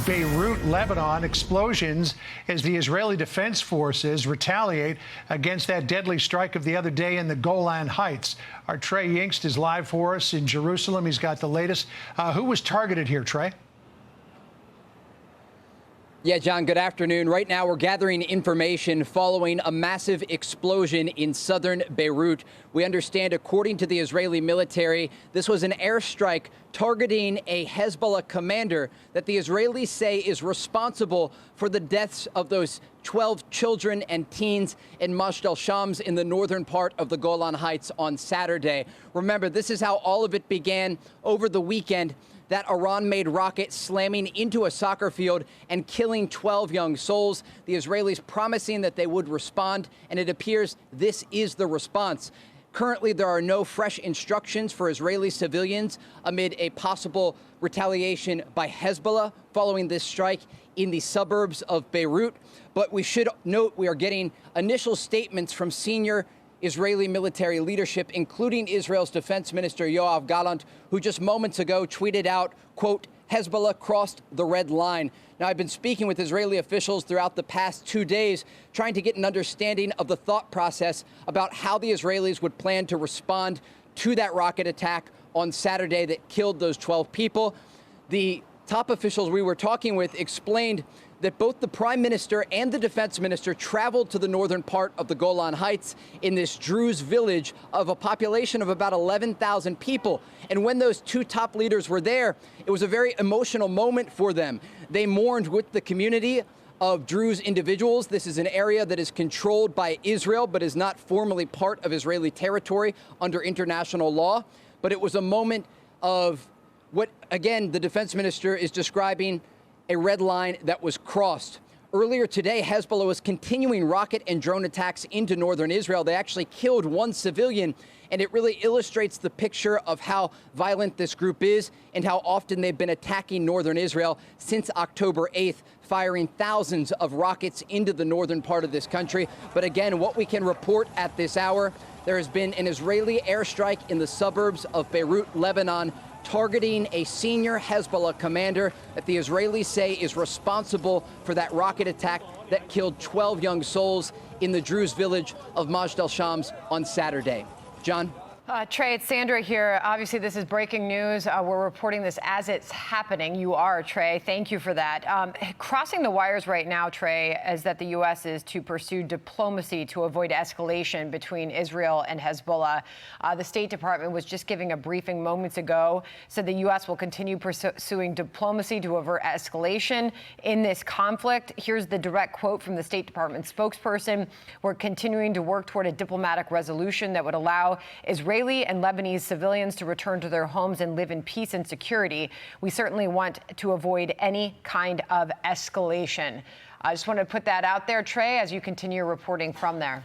Beirut, Lebanon, explosions as the Israeli Defense Forces retaliate against that deadly strike of the other day in the Golan Heights. Our Trey Yingst is live for us in Jerusalem. He's got the latest. Who was targeted here, Trey? Yeah, John, good afternoon. Right now, we're gathering information following a massive explosion in southern Beirut. We understand, according to the Israeli military, this was an airstrike targeting a Hezbollah commander that the Israelis say is responsible for the deaths of those 12 children and teens in Majdi al-Shams in the northern part of the Golan Heights on Saturday. Remember, this is how all of it began over the weekend. That Iran-made rocket slamming into a soccer field and killing 12 young souls. The Israelis promising that they would respond, and it appears this is the response. Currently, there are no fresh instructions for Israeli civilians amid a possible retaliation by Hezbollah following this strike in the suburbs of Beirut. But we should note we are getting initial statements from senior Israeli military leadership, including Israel's defense minister Yoav Gallant, who just moments ago tweeted out, quote, Hezbollah crossed the red line. Now, I've been speaking with Israeli officials throughout the past 2 days, trying to get an understanding of the thought process about how the Israelis would plan to respond to that rocket attack on Saturday that killed those 12 people. The top officials we were talking with explained that both the prime minister and the defense minister traveled to the northern part of the Golan Heights in this Druze village of a population of about 11,000 people. And when those two top leaders were there, it was a very emotional moment for them. They mourned with the community of Druze individuals. This is an area that is controlled by Israel, but is not formally part of Israeli territory under international law. But it was a moment of what, again, the defense minister is describing a red line that was crossed. Earlier today, Hezbollah was continuing rocket and drone attacks into northern Israel. They actually killed one civilian, and it really illustrates the picture of how violent this group is and how often they've been attacking northern Israel since October 8th, firing thousands of rockets into the northern part of this country. But again, what we can report at this hour, there has been an Israeli airstrike in the suburbs of Beirut, Lebanon, targeting a senior Hezbollah commander that the Israelis say is responsible for that rocket attack that killed 12 young souls in the Druze village of Majdi al-Shams on Saturday. John? Trey, it's Sandra here. Obviously, this is breaking news. We're reporting this as it's happening. You are, Trey. Thank you for that. Crossing the wires right now, Trey, is that the U.S. is to pursue diplomacy to avoid escalation between Israel and Hezbollah. The State Department was just giving a briefing moments ago, said the U.S. will continue pursuing diplomacy to avert escalation in this conflict. Here's the direct quote from the State Department spokesperson. We're continuing to work toward a diplomatic resolution that would allow Israeli and Lebanese civilians to return to their homes and live in peace and security. We certainly want to avoid any kind of escalation. I just want to put that out there, Trey, as you continue reporting from there.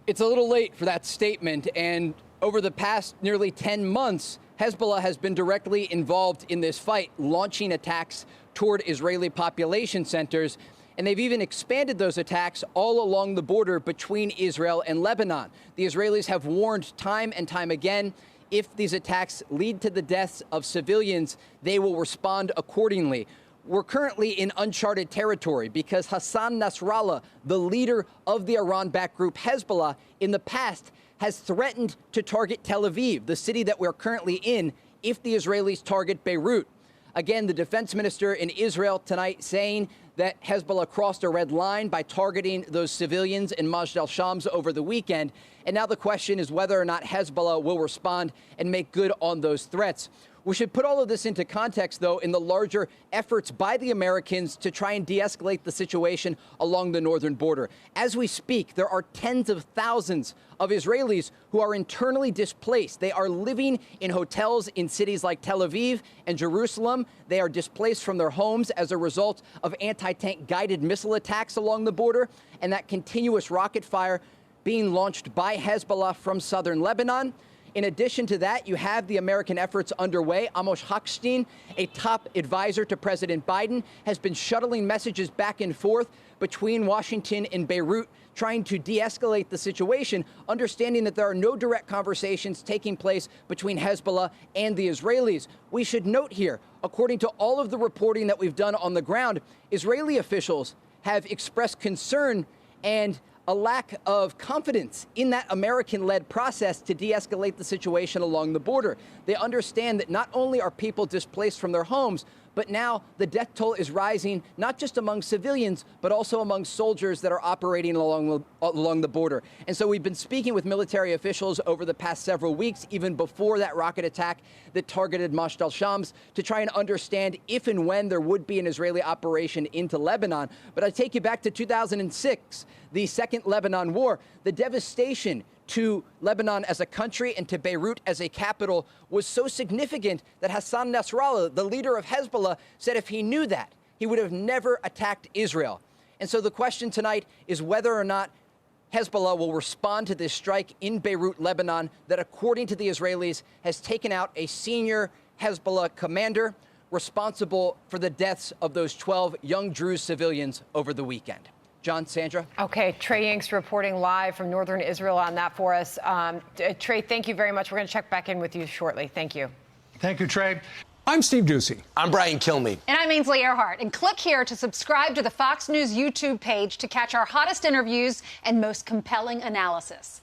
It's a little late for that statement, and over the past nearly 10 months, Hezbollah has been directly involved in this fight, launching attacks toward Israeli population centers. And they've even expanded those attacks all along the border between Israel and Lebanon. The Israelis have warned time and time again, if these attacks lead to the deaths of civilians, they will respond accordingly. We're currently in uncharted territory because Hassan Nasrallah, the leader of the Iran-backed group Hezbollah, in the past has threatened to target Tel Aviv, the city that we're currently in, if the Israelis target Beirut. Again, the defense minister in Israel tonight saying that Hezbollah crossed a red line by targeting those civilians in Majdi al-Shams over the weekend. And now the question is whether or not Hezbollah will respond and make good on those threats. We should put all of this into context, though, in the larger efforts by the Americans to try and de-escalate the situation along the northern border. As we speak, there are tens of thousands of Israelis who are internally displaced. They are living in hotels in cities like Tel Aviv and Jerusalem. They are displaced from their homes as a result of anti-tank guided missile attacks along the border and that continuous rocket fire being launched by Hezbollah from southern Lebanon. In addition to that, you have the American efforts underway. Amos Hochstein, a top advisor to President Biden, has been shuttling messages back and forth between Washington and Beirut, trying to de-escalate the situation, understanding that there are no direct conversations taking place between Hezbollah and the Israelis. We should note here, according to all of the reporting that we've done on the ground, Israeli officials have expressed concern and a lack of confidence in that American-led process to de-escalate the situation along the border. They understand that not only are people displaced from their homes, but now the death toll is rising, not just among civilians, but also among soldiers that are operating along the border. And so we've been speaking with military officials over the past several weeks, even before that rocket attack that targeted Mashtal Shams, to try and understand if and when there would be an Israeli operation into Lebanon. But I take you back to 2006, the Second Lebanon War, the devastation to Lebanon as a country and to Beirut as a capital was so significant that Hassan Nasrallah, the leader of Hezbollah, said if he knew that, he would have never attacked Israel. And so the question tonight is whether or not Hezbollah will respond to this strike in Beirut, Lebanon, that, according to the Israelis, has taken out a senior Hezbollah commander responsible for the deaths of those 12 young Druze civilians over the weekend. John, Sandra? Okay, Trey Yingst reporting live from northern Israel on that for us. Trey, thank you very much. We're going to check back in with you shortly. Thank you. Thank you, Trey. I'm Steve Doocy. I'm Brian Kilmeade. And I'm Ainsley Earhart. And click here to subscribe to the Fox News YouTube page to catch our hottest interviews and most compelling analysis.